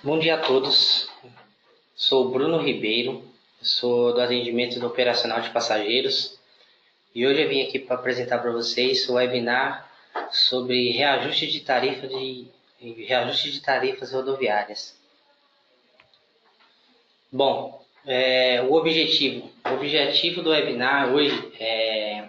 Bom dia a todos, sou Bruno Ribeiro, sou do atendimento do operacional de passageiros e hoje eu vim aqui para apresentar para vocês o webinar sobre reajuste de tarifas rodoviárias. Bom, o objetivo do webinar hoje é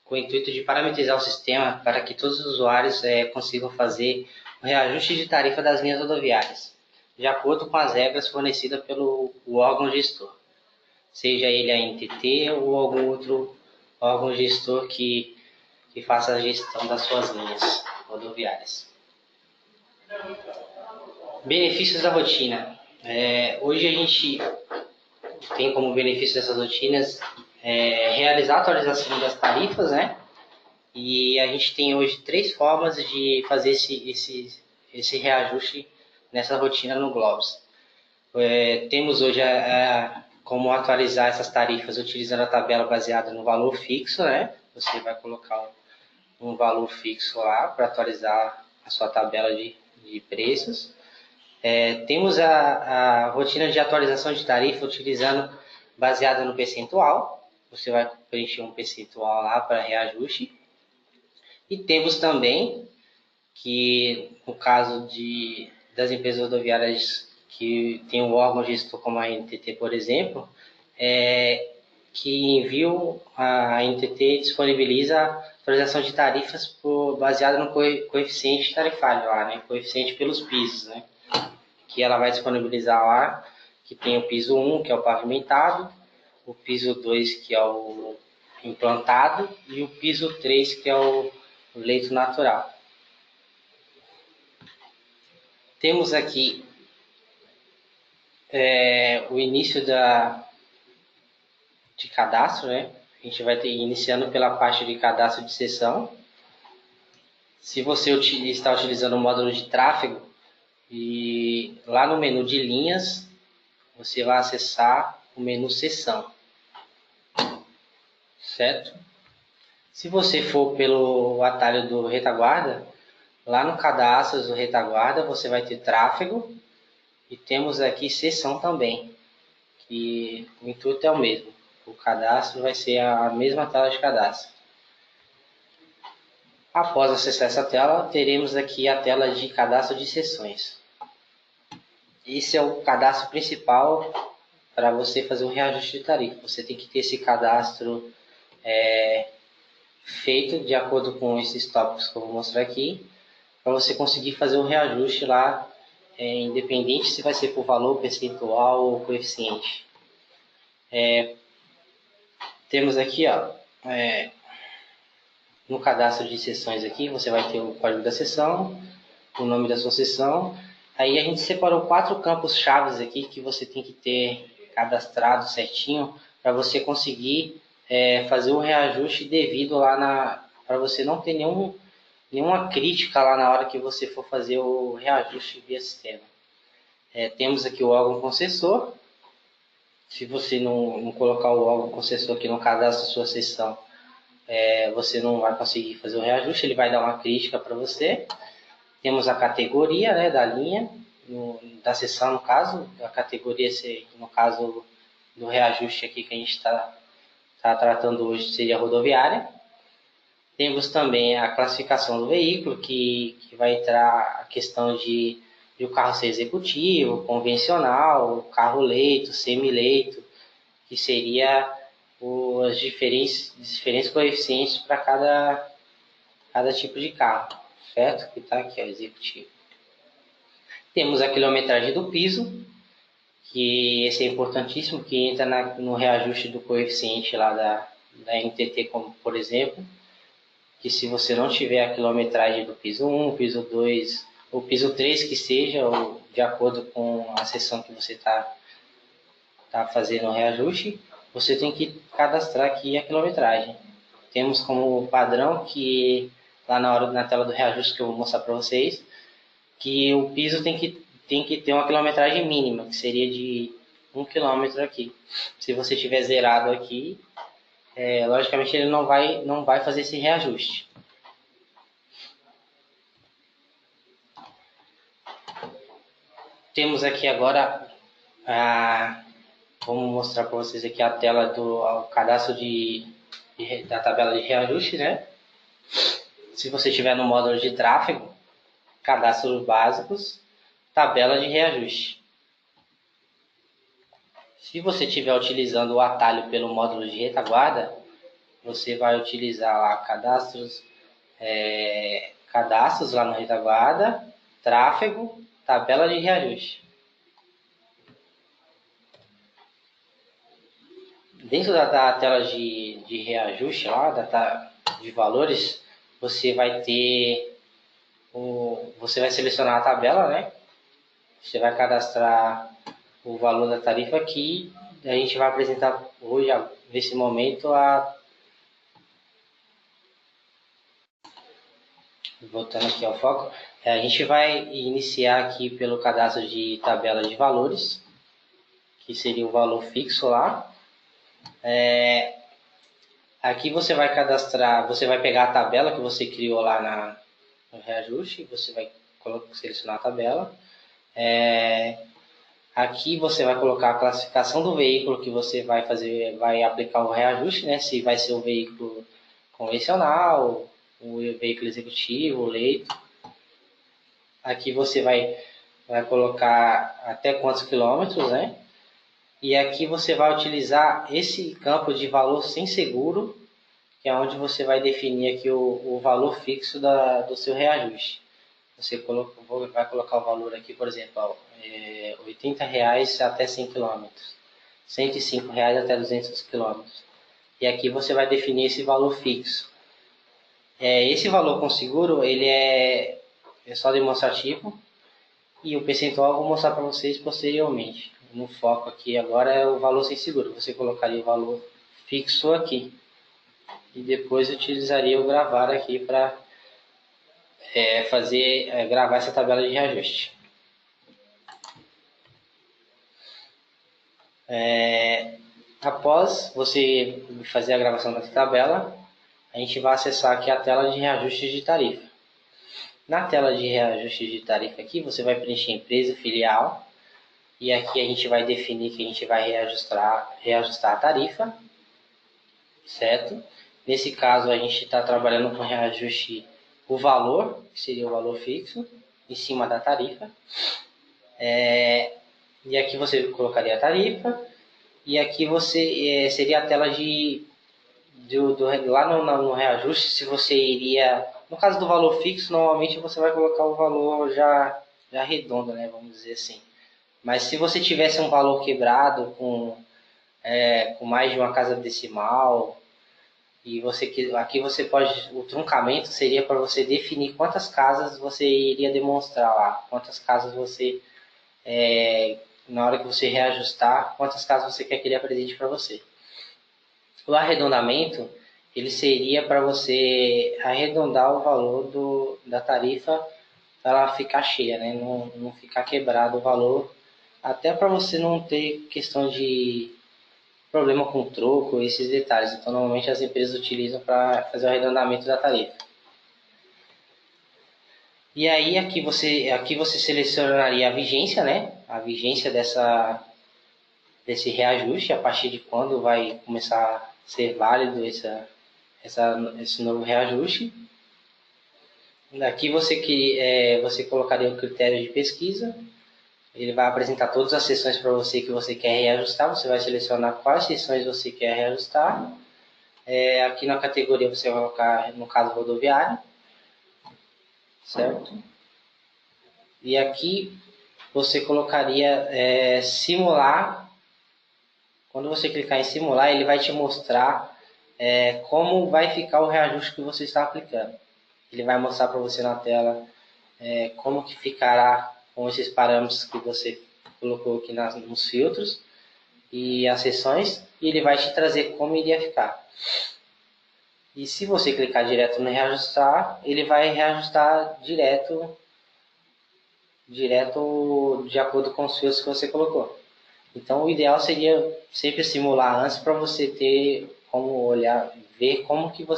com o intuito de parametrizar o sistema para que todos os usuários consigam fazer o reajuste de tarifa das linhas rodoviárias, de acordo com as regras fornecidas pelo órgão gestor, seja ele a NTT ou algum outro órgão gestor que faça a gestão das suas linhas rodoviárias. Benefícios da rotina. Hoje a gente tem como benefício dessas rotinas realizar a atualização das tarifas, né? E a gente tem hoje 3 formas de fazer esse reajuste nessa rotina no Globos. Temos hoje como atualizar essas tarifas utilizando a tabela baseada no valor fixo, né? Você vai colocar um valor fixo lá para atualizar a sua tabela de preços. Temos a rotina de atualização de tarifa baseada no percentual. Você vai preencher um percentual lá para reajuste. E temos também que, no caso das empresas rodoviárias que tem um órgão gestor como a NTT, por exemplo, que a NTT disponibiliza a atualização de tarifas baseada no coeficiente tarifário lá, né? Coeficiente pelos pisos, né? Que ela vai disponibilizar lá, que tem o piso 1, que é o pavimentado, o piso 2, que é o implantado, e o piso 3, que é o leito natural. Temos aqui o início de cadastro, né? A gente vai iniciando pela parte de cadastro de sessão. Se você está utilizando o módulo de tráfego, e lá no menu de linhas, você vai acessar o menu sessão, certo? Se você for pelo atalho do retaguarda, lá no cadastro do retaguarda você vai ter tráfego e temos aqui sessão também, que o intuito é o mesmo. O cadastro vai ser a mesma tela de cadastro. Após acessar essa tela, teremos aqui a tela de cadastro de sessões. Esse é o cadastro principal para você fazer o reajuste de tarifa. Você tem que ter esse cadastro feito de acordo com esses tópicos que eu vou mostrar aqui, para você conseguir fazer o reajuste lá, independente se vai ser por valor, percentual ou coeficiente. Temos aqui, no cadastro de sessões aqui, você vai ter o código da sessão, o nome da sua sessão. Aí a gente separou 4 campos chaves aqui que você tem que ter cadastrado certinho para você conseguir fazer o reajuste devido lá para você não ter nenhuma crítica lá na hora que você for fazer o reajuste via sistema. Temos aqui o órgão concessor. Se você não colocar o órgão concessor aqui no cadastro da sua sessão, você não vai conseguir fazer o reajuste, ele vai dar uma crítica para você. Temos a categoria, né, da linha, da seção no caso, a categoria, no caso do reajuste aqui que a gente está tratando hoje, seria rodoviária. Temos também a classificação do veículo, que vai entrar a questão de o carro ser executivo, convencional, carro leito, semi-leito, que seria os diferentes coeficientes para cada tipo de carro, certo? Que está aqui, executivo. Temos a quilometragem do piso, que esse é importantíssimo, que entra no reajuste do coeficiente lá da NTT, como por exemplo, que se você não tiver a quilometragem do piso 1, piso 2, ou piso 3 que seja, ou de acordo com a seção que você está fazendo o reajuste, você tem que cadastrar aqui a quilometragem. Temos como padrão que lá na tela do reajuste que eu vou mostrar para vocês, que o piso tem que ter uma quilometragem mínima, que seria de 1 km aqui. Se você tiver zerado aqui, logicamente ele não vai fazer esse reajuste. temos aqui agora vamos mostrar para vocês aqui a tela do cadastro da tabela de reajuste, né? Se você estiver no módulo de tráfego, cadastros básicos, tabela de reajuste. Se você estiver utilizando o atalho pelo módulo de retaguarda, você vai utilizar lá cadastros lá no retaguarda, tráfego, tabela de reajuste. Dentro da tela de reajuste lá, de valores, você vai selecionar a tabela, né? Você vai cadastrar o valor da tarifa aqui. A gente vai apresentar hoje, nesse momento, voltando aqui ao foco, a gente vai iniciar aqui pelo cadastro de tabela de valores, que seria o valor fixo lá. Aqui você vai cadastrar, você vai pegar a tabela que você criou lá no reajuste, você vai selecionar a tabela. Aqui você vai colocar a classificação do veículo que você vai aplicar o reajuste, né? Se vai ser o veículo convencional, o veículo executivo, o leito. Aqui você vai colocar até quantos quilômetros, né? E aqui você vai utilizar esse campo de valor sem seguro, que é onde você vai definir aqui o valor fixo do seu reajuste. Você vai colocar o valor aqui, por exemplo, R$80 até 100 km, R$105 até 200 km. E aqui você vai definir esse valor fixo. Esse valor com seguro, ele é só demonstrativo, e o percentual eu vou mostrar para vocês posteriormente. No foco aqui agora é o valor sem seguro. Você colocaria o valor fixo aqui. E depois utilizaria o gravar aqui para gravar essa tabela de reajuste. Após você fazer a gravação dessa tabela, a gente vai acessar aqui a tela de reajuste de tarifa. Na tela de reajuste de tarifa aqui, você vai preencher empresa, filial, e aqui a gente vai definir que a gente vai reajustar a tarifa, certo? Nesse caso, a gente está trabalhando com reajuste o valor, que seria o valor fixo, em cima da tarifa. E aqui você colocaria a tarifa, e aqui seria a tela lá no reajuste, se você iria... No caso do valor fixo, normalmente você vai colocar o valor já redondo, né? Vamos dizer assim. Mas se você tivesse um valor quebrado com mais de uma casa decimal, e aqui você pode... O truncamento seria para você definir quantas casas você iria demonstrar lá. Quantas casas você... na hora que você reajustar, quantas casas você quer que ele apresente para você. O arredondamento, ele seria para você arredondar o valor da tarifa para ela ficar cheia, né? Não ficar quebrado o valor, até para você não ter questão de problema com troco, esses detalhes. Então, normalmente as empresas utilizam para fazer o arredondamento da tarifa. E aí aqui você selecionaria a vigência, né? A vigência desse reajuste, a partir de quando vai começar a ser válido esse novo reajuste. Aqui você colocaria o critério de pesquisa. Ele vai apresentar todas as seções para você que você quer reajustar. Você vai selecionar quais seções você quer reajustar. Aqui na categoria você vai colocar, no caso, rodoviária. Certo? E aqui você colocaria simular. Quando você clicar em simular, ele vai te mostrar como vai ficar o reajuste que você está aplicando. Ele vai mostrar para você na tela como que ficará com esses parâmetros que você colocou aqui nos filtros e as seções, e ele vai te trazer como iria ficar. E se você clicar direto no reajustar, ele vai reajustar direto de acordo com os filtros que você colocou. Então, o ideal seria sempre simular antes para você ter como olhar, ver como que vai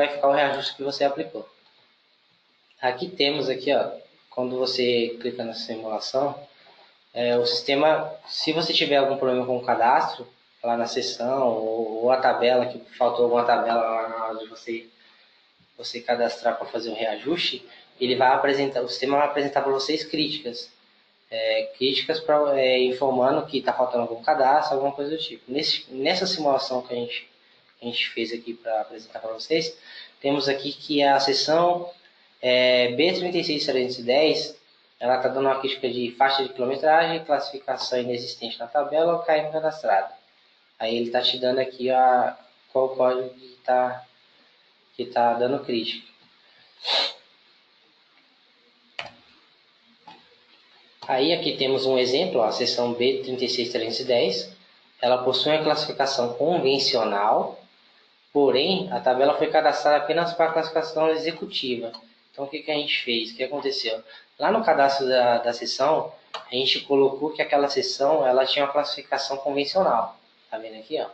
ficar o reajuste que você aplicou. Aqui temos aqui, ó, quando você clica na simulação, o sistema, se você tiver algum problema com o cadastro, lá na seção, ou a tabela, que faltou alguma tabela lá na hora de você cadastrar para fazer o reajuste, ele vai apresentar, o sistema vai apresentar para vocês críticas. Críticas informando que está faltando algum cadastro, alguma coisa do tipo. Nessa simulação que a gente fez aqui para apresentar para vocês, temos aqui que a seção B36310, ela está dando uma crítica de faixa de quilometragem, classificação inexistente na tabela ou KM cadastrado. Aí ele está te dando aqui qual o código que tá dando crítica. Aí aqui temos um exemplo, a seção B36310, ela possui uma classificação convencional, porém a tabela foi cadastrada apenas para a classificação executiva. Então o que a gente fez? O que aconteceu? Lá no cadastro da seção, a gente colocou que aquela seção ela tinha uma classificação convencional. Tá vendo aqui? Ó? A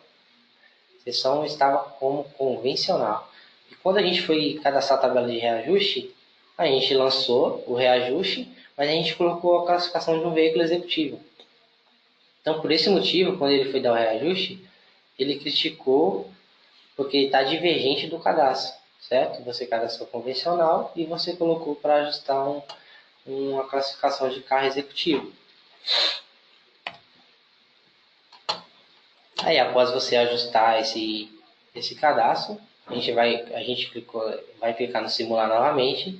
seção estava como convencional. E quando a gente foi cadastrar a tabela de reajuste, a gente lançou o reajuste, mas a gente colocou a classificação de um veículo executivo. Então, por esse motivo, quando ele foi dar o reajuste, ele criticou porque está divergente do cadastro, certo? Você cadastrou convencional e você colocou para ajustar uma classificação de carro executivo. Aí, após você ajustar esse cadastro, a gente vai clicar no simular novamente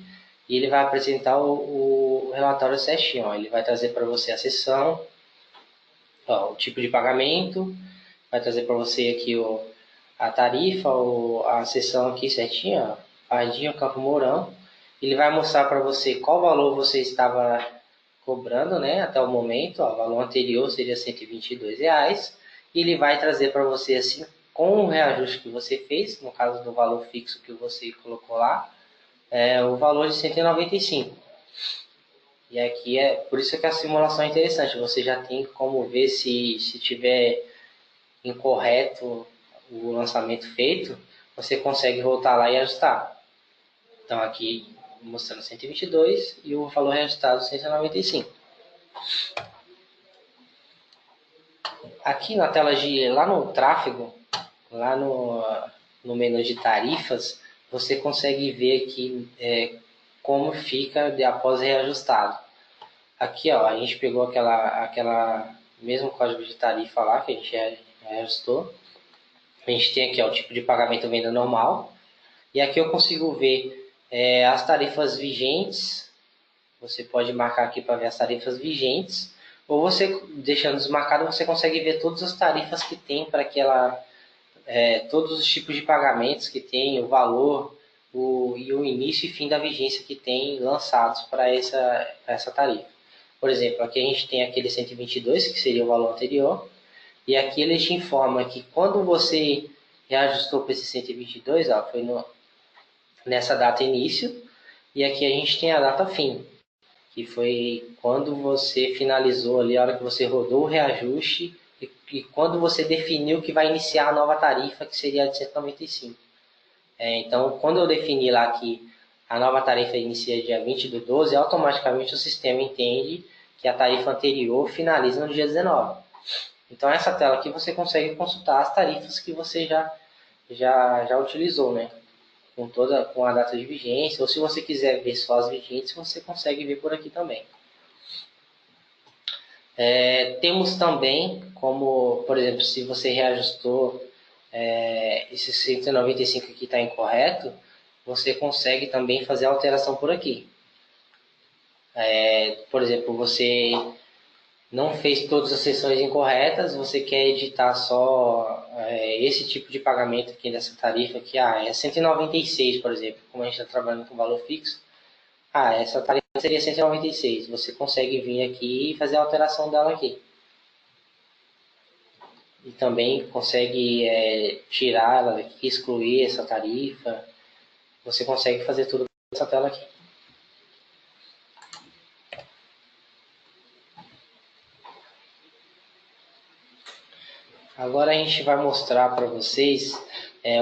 e ele vai apresentar o relatório certinho. Ó. Ele vai trazer para você a seção, o tipo de pagamento, vai trazer para você aqui a tarifa, a seção aqui certinho, Pardinho, Campo Mourão. Ele vai mostrar para você qual valor você estava cobrando, né, até o momento. O valor anterior seria R$ 122. E ele vai trazer para você assim, com o reajuste que você fez, no caso do valor fixo que você colocou lá, o valor de 195. E aqui por isso que a simulação é interessante. Você já tem como ver se tiver incorreto o lançamento feito, você consegue voltar lá e ajustar. Então aqui mostrando 122 e o valor reajustado 195. Aqui na tela lá no tráfego, lá no menu de tarifas, você consegue ver aqui como fica após reajustado. Aqui ó, a gente pegou aquela mesmo código de tarifa lá que a gente reajustou. A gente tem aqui ó, o tipo de pagamento venda normal. E aqui eu consigo ver as tarifas vigentes. Você pode marcar aqui para ver as tarifas vigentes. Ou você, deixando desmarcado, você consegue ver todas as tarifas que tem para todos os tipos de pagamentos que tem, o valor, e o início e fim da vigência que tem lançados para essa tarifa. Por exemplo, aqui a gente tem aquele 122, que seria o valor anterior. E aqui ele te informa que quando você reajustou para esse 122, ó, foi nessa data início, e aqui a gente tem a data fim, que foi quando você finalizou ali, a hora que você rodou o reajuste, e quando você definiu que vai iniciar a nova tarifa, que seria a de 195. Então, quando eu defini lá que a nova tarifa inicia dia 20/12, automaticamente o sistema entende que a tarifa anterior finaliza no dia 19. Então, essa tela aqui você consegue consultar as tarifas que você já utilizou, né? Com a data de vigência, ou se você quiser ver só as vigentes, você consegue ver por aqui também. Temos também, como, por exemplo, se você reajustou esse 195 aqui está incorreto, você consegue também fazer a alteração por aqui. Por exemplo, você não fez todas as seções incorretas, você quer editar só esse tipo de pagamento aqui dessa tarifa aqui, é 196, por exemplo, como a gente está trabalhando com valor fixo, essa tarifa seria 196, você consegue vir aqui e fazer a alteração dela aqui. E também consegue tirar ela daqui, excluir essa tarifa, você consegue fazer tudo nessa tela aqui. Agora a gente vai mostrar para vocês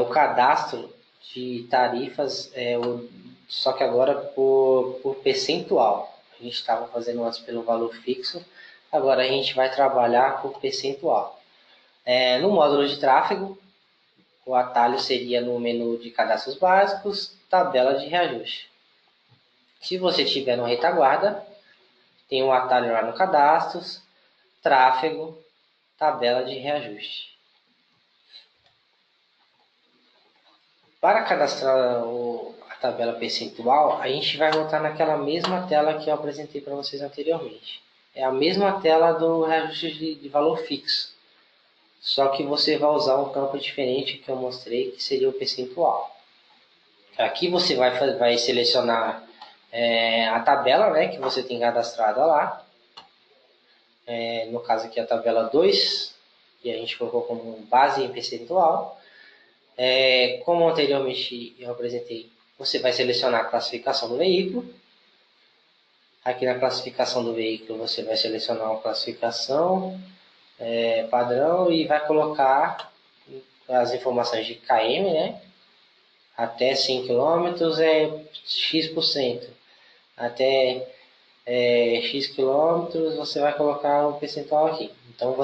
o cadastro de tarifas, só que agora por percentual. A A gente estava fazendo antes pelo valor fixo, agora a gente vai trabalhar por percentual. No módulo de tráfego, o atalho seria no menu de cadastros básicos, tabela de reajuste. Se você estiver no retaguarda, tem um atalho lá no cadastros, tráfego, tabela de reajuste. Para cadastrar a tabela percentual, a gente vai voltar naquela mesma tela que eu apresentei para vocês anteriormente. É a mesma tela do reajuste de valor fixo. Só que você vai usar um campo diferente que eu mostrei, que seria o percentual. Aqui você vai selecionar a tabela, né, que você tem cadastrada lá. No caso aqui a tabela 2, que a gente colocou como base em percentual. Como anteriormente eu apresentei, você vai selecionar a classificação do veículo. Aqui na classificação do veículo você vai selecionar a classificação padrão e vai colocar as informações de km, né? Até 100 km é X%. Até X quilômetros você vai colocar um percentual aqui. Então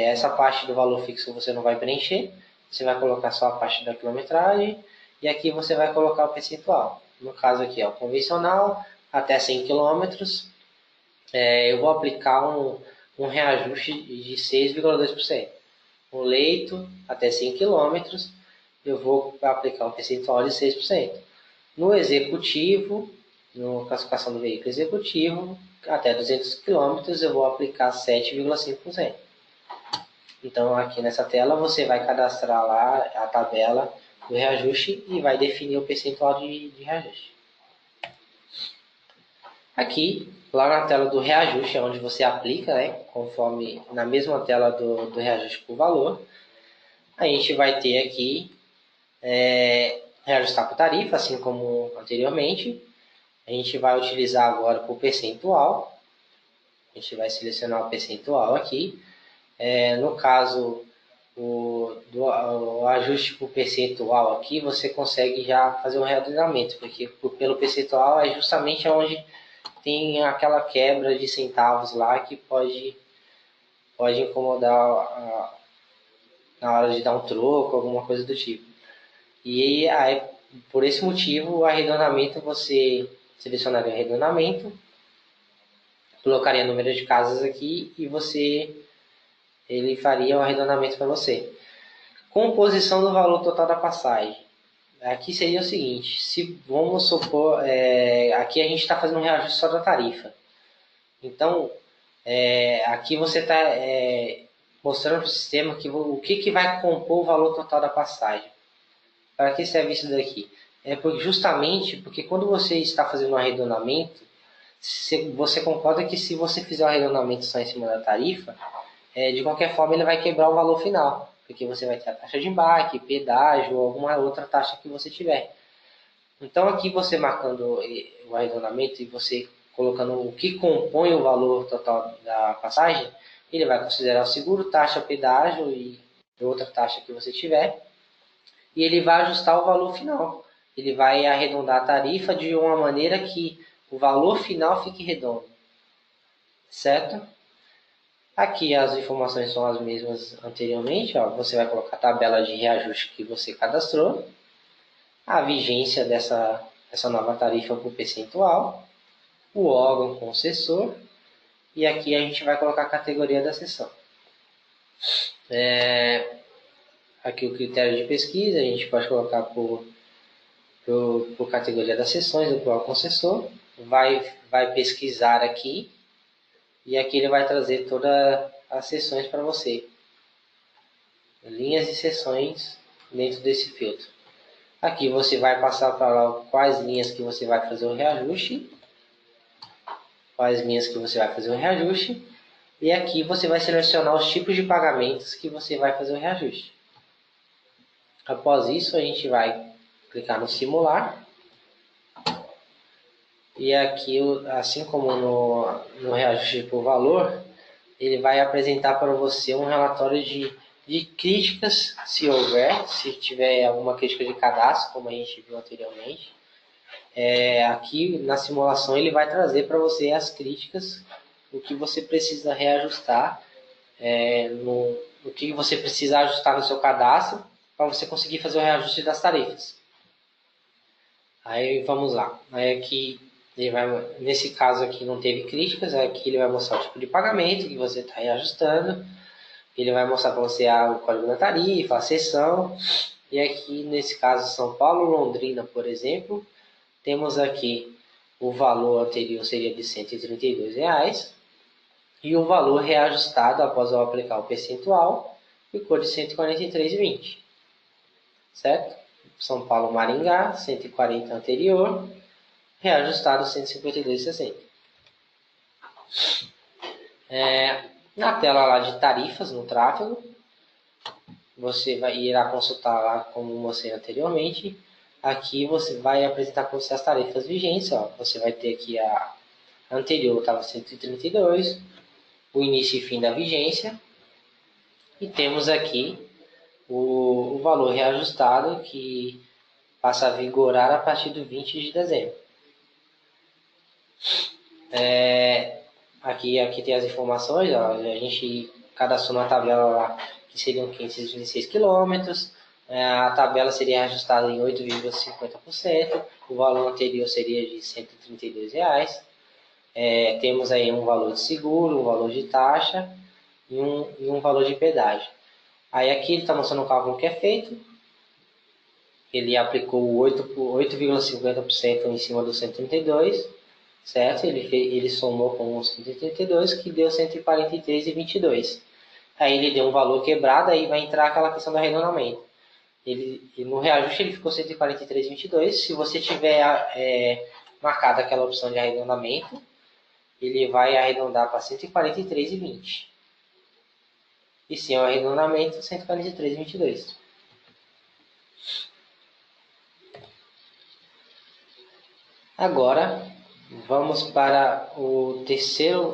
essa parte do valor fixo você não vai preencher, você vai colocar só a parte da quilometragem e aqui você vai colocar o percentual. No caso aqui, o convencional, até 100 km, eu vou aplicar um reajuste de 6,2%. O leito, até 100 km, eu vou aplicar um percentual de 6%. No executivo, na classificação do veículo executivo, até 200 km, eu vou aplicar 7,5%. Então, aqui nessa tela, você vai cadastrar lá a tabela do reajuste e vai definir o percentual de reajuste. Aqui, lá na tela do reajuste, é onde você aplica, né, conforme na mesma tela do reajuste por valor, a gente vai ter aqui reajustar por tarifa, assim como anteriormente. A gente vai utilizar agora por percentual. A gente vai selecionar o percentual aqui. No caso, o ajuste por percentual aqui, você consegue já fazer um reordenamento, porque pelo percentual é justamente onde tem aquela quebra de centavos lá que pode incomodar na hora de dar um troco, alguma coisa do tipo. E aí, por esse motivo, o arredondamento, você selecionaria o arredondamento, colocaria o número de casas aqui e ele faria o arredondamento para você. Composição do valor total da passagem. Aqui seria o seguinte, se vamos supor, aqui a gente está fazendo um reajuste só da tarifa. Então, aqui você está mostrando para o sistema o que vai compor o valor total da passagem. Para que serve isso daqui? Justamente porque quando você está fazendo um arredondamento, você concorda que se você fizer o arredondamento só em cima da tarifa, de qualquer forma ele vai quebrar o valor final, porque você vai ter a taxa de embarque, pedágio ou alguma outra taxa que você tiver. Então aqui você marcando o arredondamento e você colocando o que compõe o valor total da passagem, ele vai considerar o seguro, taxa, pedágio e outra taxa que você tiver, e ele vai ajustar o valor final. Ele vai arredondar a tarifa de uma maneira que o valor final fique redondo. Certo? Aqui as informações são as mesmas anteriormente. Você vai colocar a tabela de reajuste que você cadastrou, a vigência dessa nova tarifa por percentual, o órgão concessor, e aqui a gente vai colocar a categoria da seção. Aqui o critério de pesquisa, a gente pode colocar por categoria das seções do órgão concessor, vai pesquisar aqui, e aqui ele vai trazer todas as seções para você. Linhas e seções dentro desse filtro. Aqui você vai passar para lá quais linhas que você vai fazer o reajuste. E aqui você vai selecionar os tipos de pagamentos que você vai fazer o reajuste. Após isso, a gente vai clicar no simular. E aqui, assim como no reajuste por valor, ele vai apresentar para você um relatório de críticas, se houver, se tiver alguma crítica de cadastro, como a gente viu anteriormente. Aqui na simulação ele vai trazer para você as críticas, o que você precisa reajustar, o que você precisa ajustar no seu cadastro para você conseguir fazer o reajuste das tarifas. Aí vamos lá. Aí aqui nesse caso aqui não teve críticas, aqui ele vai mostrar o tipo de pagamento que você está reajustando. Ele vai mostrar para você o código da tarifa, a seção. E aqui nesse caso São Paulo, Londrina, por exemplo, temos aqui o valor anterior seria de R$ 132 e o valor reajustado após eu aplicar o percentual ficou de R$ 143,20, certo? São Paulo, Maringá, 140 anterior, reajustado 152,60. Na tela lá de tarifas no tráfego, você irá consultar lá como mostrei anteriormente. Aqui você vai apresentar para você as tarifas vigentes. Você vai ter aqui a anterior estava 132, o início e fim da vigência. E temos aqui o valor reajustado que passa a vigorar a partir do 20 de dezembro. Aqui tem as informações, a gente cadastrou na tabela lá que seriam 536 quilômetros, a tabela seria ajustada em 8,50%, o valor anterior seria de R$ 132,00, temos aí um valor de seguro, um valor de taxa e um valor de pedágio. Aí aqui ele está mostrando o cálculo que é feito, ele aplicou 8,50% em cima do 132, certo? Ele somou com os 132, que deu 143,22. Aí ele deu um valor quebrado, aí vai entrar aquela questão do arredondamento. No reajuste ele ficou 143,22. Se você tiver marcado aquela opção de arredondamento, ele vai arredondar para 143,20. E sem o arredondamento, 143,22. Agora, vamos para a terceira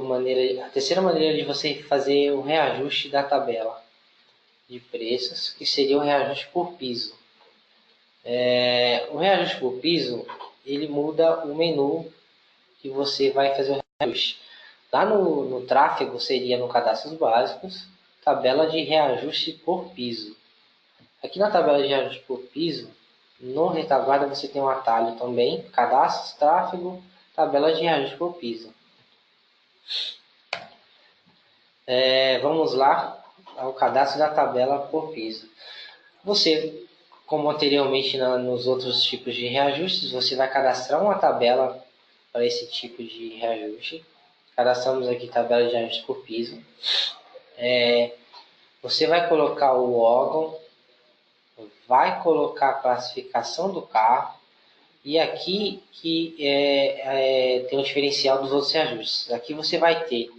maneira de você fazer o reajuste da tabela de preços, que seria o reajuste por piso. O reajuste por piso, ele muda o menu que você vai fazer o reajuste. Lá no tráfego seria no cadastros básicos, tabela de reajuste por piso. Aqui na tabela de reajuste por piso, no retaguarda você tem um atalho também, cadastros, tráfego, tabela de reajuste por piso. Vamos lá ao cadastro da tabela por piso. Você, como anteriormente nos outros tipos de reajustes, você vai cadastrar uma tabela para esse tipo de reajuste. Cadastramos aqui tabela de reajuste por piso. Você vai colocar o órgão, vai colocar a classificação do carro, e aqui que tem o diferencial dos outros reajustes. Aqui você vai ter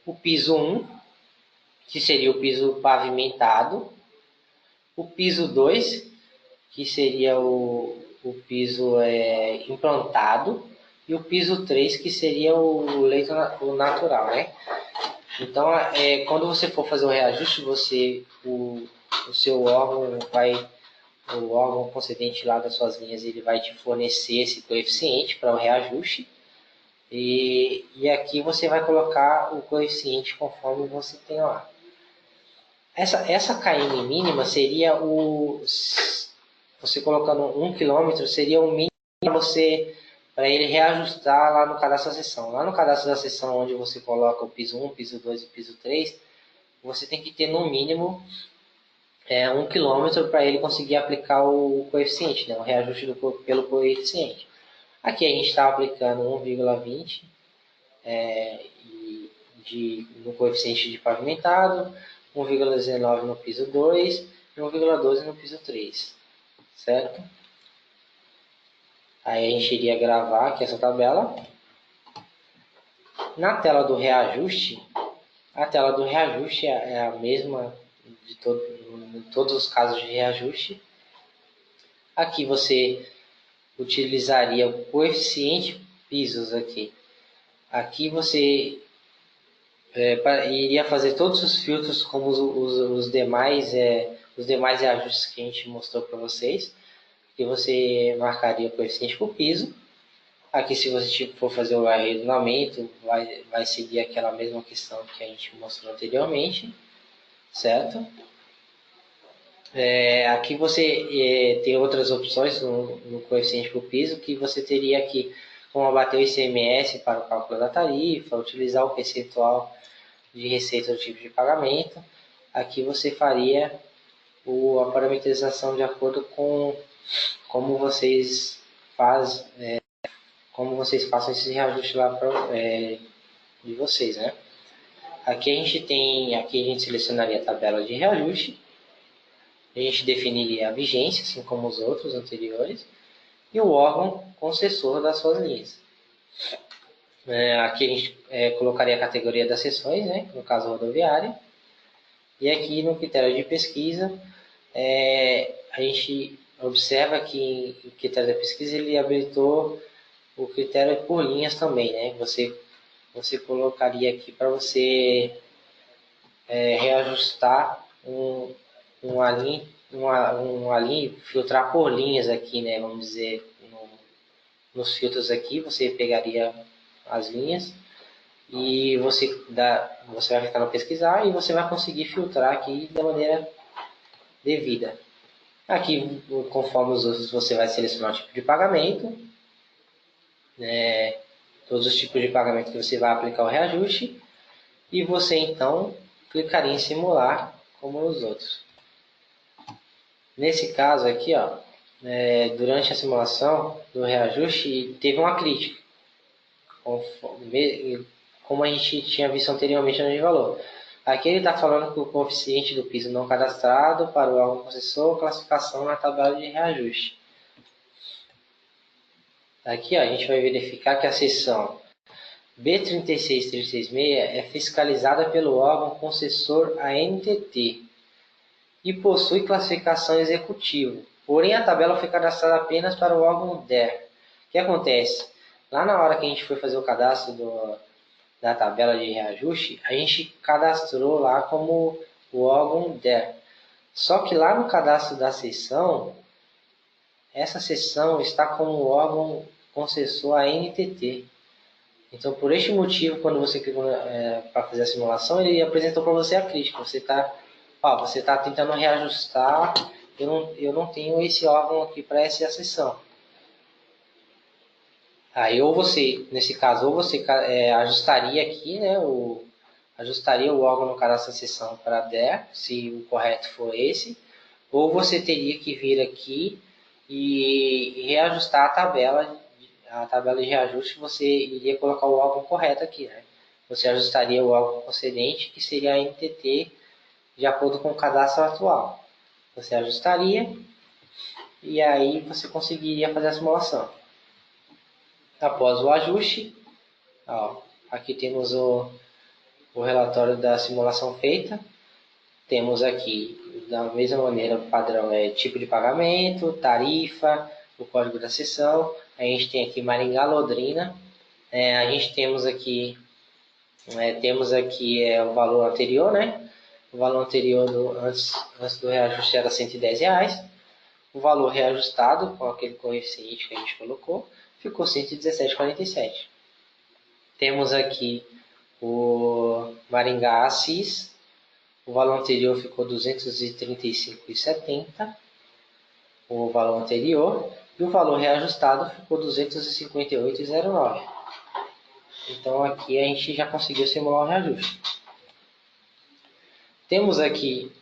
o piso 1, que seria o piso pavimentado, o piso 2, que seria o piso implantado, e o piso 3, que seria o leito natural, né? Então, quando você for fazer o reajuste, o seu órgão o órgão concedente lá das suas linhas, ele vai te fornecer esse coeficiente para o reajuste. E aqui você vai colocar o coeficiente conforme você tem lá. Essa KM mínima seria você colocando 1 km, seria o mínimo para ele reajustar lá no cadastro da seção. Lá no cadastro da seção, onde você coloca o piso 1, piso 2 e piso 3, você tem que ter no mínimo 1 km para ele conseguir aplicar o coeficiente, né? O reajuste pelo coeficiente. Aqui a gente está aplicando 1,20 no coeficiente de pavimentado, 1,19 no piso 2 e 1,12 no piso 3, certo? Aí a gente iria gravar aqui essa tabela. Na tela do reajuste, a tela do reajuste é a mesma de todos os casos de reajuste. Aqui você utilizaria o coeficiente pisos aqui. Aqui você iria fazer todos os filtros como os demais reajustes que a gente mostrou para vocês. que você marcaria o coeficiente por piso. Aqui, se você for fazer o arredondamento, vai seguir aquela mesma questão que a gente mostrou anteriormente, certo? Aqui você tem outras opções no coeficiente por piso, que você teria aqui como abater o ICMS para o cálculo da tarifa, utilizar o percentual de receita do tipo de pagamento. Aqui você faria a parametrização de acordo com como vocês façam esse reajuste lá de vocês, né? Aqui a gente selecionaria a tabela de reajuste, a gente definiria a vigência, assim como os outros anteriores, e o órgão concessor das suas linhas. Aqui a gente colocaria a categoria das seções, né? No caso rodoviária, e aqui no critério de pesquisa, a gente observa que o critério da pesquisa ele habilitou o critério por linhas também, né? Você colocaria aqui para você reajustar uma linha, filtrar por linhas aqui, né? Vamos dizer, nos filtros aqui, você pegaria as linhas e você vai ficar no pesquisar e você vai conseguir filtrar aqui da maneira devida. Aqui, conforme os outros, você vai selecionar o tipo de pagamento, todos os tipos de pagamento que você vai aplicar o reajuste, e você então clicaria em simular como os outros. Nesse caso aqui, ó, durante a simulação do reajuste, teve uma crítica, como a gente tinha visto anteriormente no de valor. Aqui ele está falando que o coeficiente do piso não cadastrado para o órgão concessor, classificação na tabela de reajuste. Aqui ó, a gente vai verificar que a seção B36366 é fiscalizada pelo órgão concessor ANTT e possui classificação executiva. Porém, a tabela foi cadastrada apenas para o órgão DER. O que acontece? Lá na hora que a gente foi fazer o cadastro da tabela de reajuste, a gente cadastrou lá como o órgão DER. Só que lá no cadastro da seção, essa seção está como órgão concessor ANTT. Então, por este motivo, quando você clicou para fazer a simulação, ele apresentou para você a crítica. Você está tentando reajustar, eu não tenho esse órgão aqui para essa seção. Aí, nesse caso, ou você ajustaria aqui, né, ajustaria o órgão no cadastro da seção para DER, se o correto for esse, ou você teria que vir aqui e reajustar a tabela de reajuste, você iria colocar o órgão correto aqui, né? Você ajustaria o órgão concedente, que seria a NTT, de acordo com o cadastro atual. Você ajustaria e aí você conseguiria fazer a simulação. Após o ajuste, aqui temos o relatório da simulação feita. Temos aqui, da mesma maneira, o padrão tipo de pagamento, tarifa, o código da seção. A gente tem aqui Maringá, Londrina. A gente temos aqui o valor anterior, né? O valor anterior antes do reajuste era R$110. O valor reajustado com aquele coeficiente que a gente colocou ficou R$117,47. Temos aqui o Maringá Assis. O valor anterior ficou R$235,70. O valor anterior. E o valor reajustado ficou R$258,09. Então aqui a gente já conseguiu simular o reajuste. Temos aqui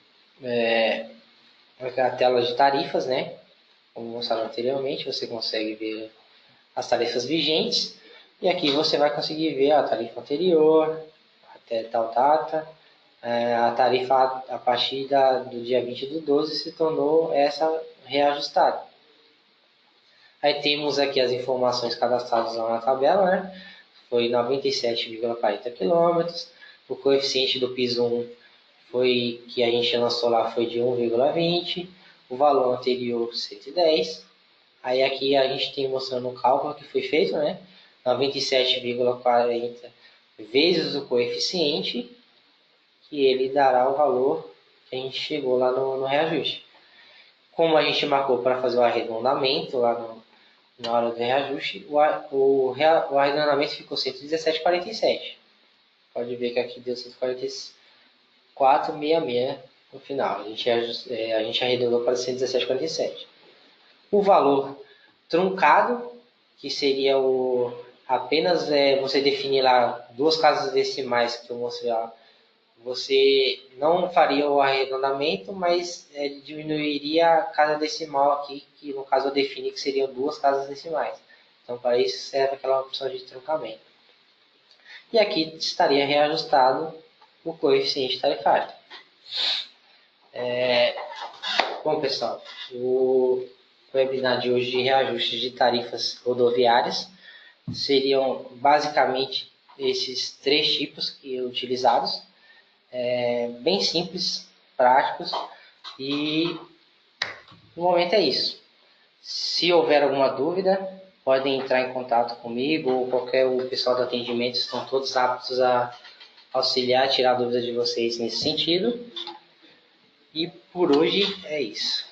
a tela de tarifas, né? Como mostrado anteriormente, você consegue ver as tarifas vigentes. E aqui você vai conseguir ver a tarifa anterior, até tal data. A tarifa a partir do dia 20/12 se tornou essa reajustada. Aí temos aqui as informações cadastradas lá na tabela, né? Foi 97,40 km. O coeficiente do piso 1 que a gente lançou lá foi de 1,20. O valor anterior 110. Aí aqui a gente tem mostrando o cálculo que foi feito, né? 97,40 vezes o coeficiente, que ele dará o valor que a gente chegou lá no reajuste. como a gente marcou para fazer o arredondamento lá na hora do reajuste, o arredondamento ficou 117,47. Pode ver que aqui deu 144,66 no final. A gente arredondou para 117,47. O valor truncado, que seria apenas você definir lá duas casas decimais que eu mostrei lá. Você não faria o arredondamento, mas diminuiria a casa decimal aqui, que no caso eu defini que seriam duas casas decimais. Então, para isso serve aquela opção de truncamento. E aqui estaria reajustado o coeficiente tarifário. Bom, pessoal, o webinar de hoje de reajustes de tarifas rodoviárias seriam basicamente esses três tipos que utilizados. Bem simples, práticos, e no momento é isso. Se houver alguma dúvida, podem entrar em contato comigo ou o pessoal do atendimento, estão todos aptos a auxiliar, tirar dúvidas de vocês nesse sentido. E por hoje é isso.